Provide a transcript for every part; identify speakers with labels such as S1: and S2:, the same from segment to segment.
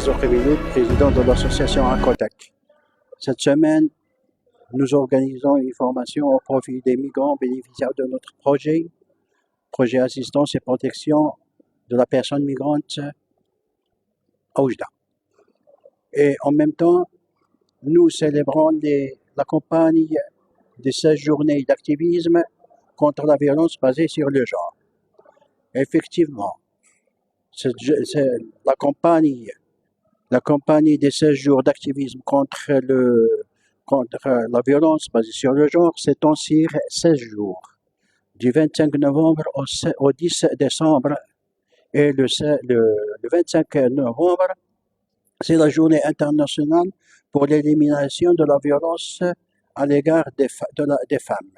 S1: Zokhrevilou, président de l'association ACODEC. Cette semaine, nous organisons une formation au profit des migrants bénéficiaires de notre projet assistance et protection de la personne migrante à Oujda. Et en même temps, nous célébrons la campagne de 16 journées d'activisme contre la violence basée sur le genre. Effectivement, c'est la campagne des 16 jours d'activisme contre la violence basée sur le genre s'étend sur 16 jours, du 25 novembre au 10 décembre. Et le 25 novembre, c'est la journée internationale pour l'élimination de la violence à l'égard des femmes.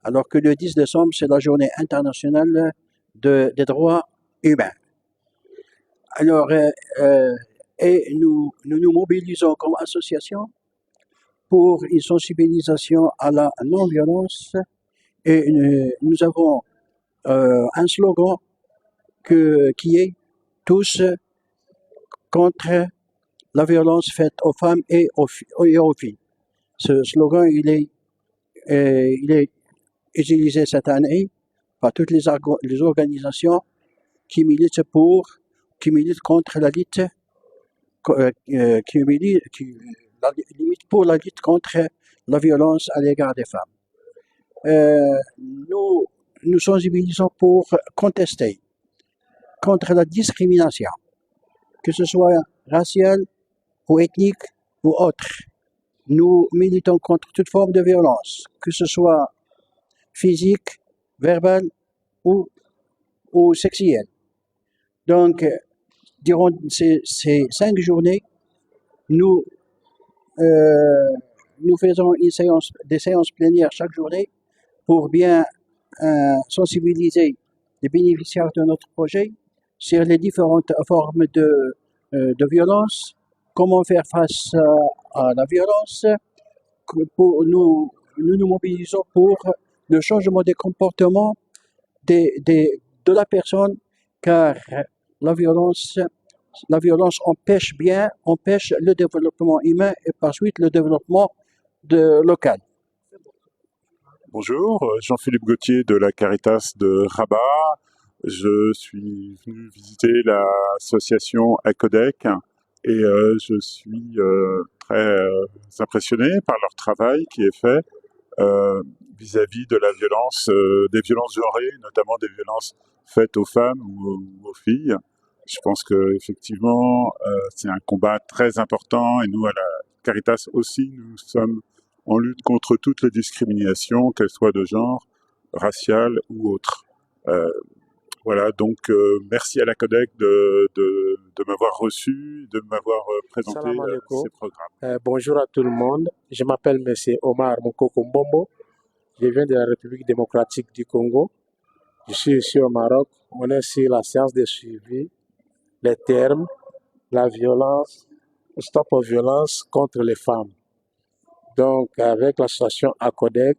S1: Alors que le 10 décembre, c'est la journée internationale des droits humains. Alors, et nous nous mobilisons comme association pour une sensibilisation à la non-violence et nous avons un slogan qui est « Tous contre la violence faite aux femmes et aux filles ». Ce slogan, il est utilisé cette année par toutes les organisations qui militent contre la lutte pour la lutte contre la violence à l'égard des femmes. Nous sensibilisons pour contester contre la discrimination, que ce soit raciale ou ethnique ou autre. Nous militons contre toute forme de violence, que ce soit physique, verbale ou sexuelle. Donc, durant ces 5 journées, nous faisons des séances plénières chaque journée pour bien sensibiliser les bénéficiaires de notre projet sur les différentes formes de violence, comment faire face à la violence. Nous nous mobilisons pour le changement des comportements de la personne, car la violence empêche le développement humain et par suite le développement local.
S2: Bonjour, Jean-Philippe Gauthier de la Caritas de Rabat. Je suis venu visiter l'association ACODEC et je suis très impressionné par leur travail qui est fait vis-à-vis de la violence, des violences genrées, notamment des violences faites aux femmes ou aux filles. Je pense qu'effectivement, c'est un combat très important et nous, à la Caritas aussi, nous sommes en lutte contre toutes les discriminations, qu'elles soient de genre, raciales ou autres. Voilà, donc merci à la CODEC de m'avoir reçu, de m'avoir présenté ces programmes.
S3: Bonjour à tout le monde, je m'appelle M. Omar Mokoko Mbombo, je viens de la République démocratique du Congo. Je suis ici au Maroc, on est sur la séance de suivi, les termes, la violence, stop aux violences contre les femmes. Donc avec l'association ACODEC,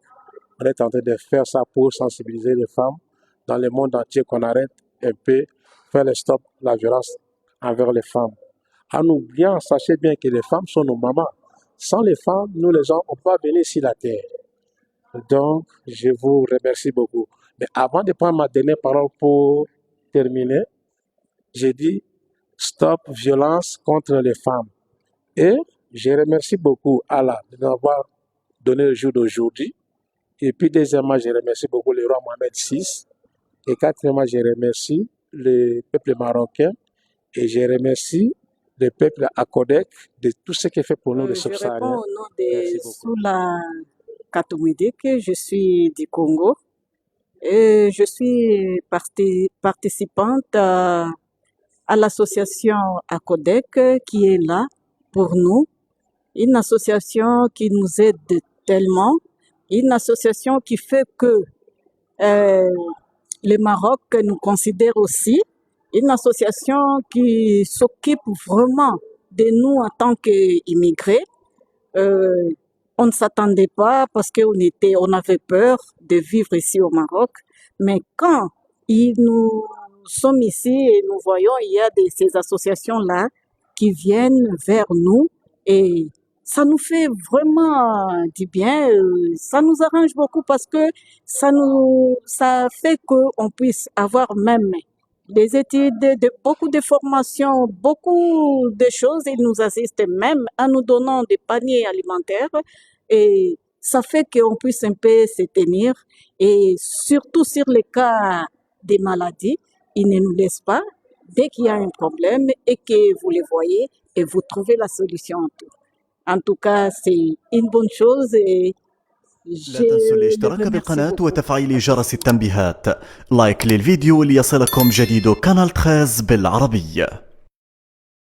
S3: on est en train de faire ça pour sensibiliser les femmes dans le monde entier, qu'on arrête un peu, faire le stop la violence envers les femmes. En oubliant, sachez bien que les femmes sont nos mamans. Sans les femmes, nous les hommes, on ne peut pas venir sur la terre. Donc, je vous remercie beaucoup. Mais avant de prendre ma dernière parole pour terminer, j'ai dit stop violence contre les femmes. Et je remercie beaucoup Allah de nous avoir donné le jour d'aujourd'hui. Et puis deuxièmement, je remercie beaucoup le roi Mohamed VI. Et quatrièmement, je remercie le peuple marocain et je remercie le peuple ACODEC de tout ce qu'il fait pour nous, les subsahariens.
S4: Je réponds au nom de Soula Katumwidek, je suis du Congo et je suis participante à l'association ACODEC qui est là pour nous, une association qui nous aide tellement, une association qui fait que le Maroc nous considère aussi, une association qui s'occupe vraiment de nous en tant qu'immigrés. On ne s'attendait pas parce on avait peur de vivre ici au Maroc, mais quand nous sommes ici et nous voyons il y a ces associations-là qui viennent vers nous et ça nous fait vraiment du bien, ça nous arrange beaucoup parce que ça fait qu'on puisse avoir même des études, beaucoup de formations, beaucoup de choses. Ils nous assistent même en nous donnant des paniers alimentaires et ça fait qu'on puisse un peu se tenir et surtout sur les cas des maladies, ils ne nous laissent pas dès qu'il y a un problème et que vous les voyez et vous trouvez la solution en tout. En tout cas, c'est une bonne chose et
S5: لا
S4: je
S5: تنسوا
S4: les
S5: الاشتراك
S4: remercie
S5: بالقناة
S4: beaucoup.
S5: وتفعيل جرس التنبيهات. لايك للفيديو ليصلكم جديد قناة 13 بالعربية.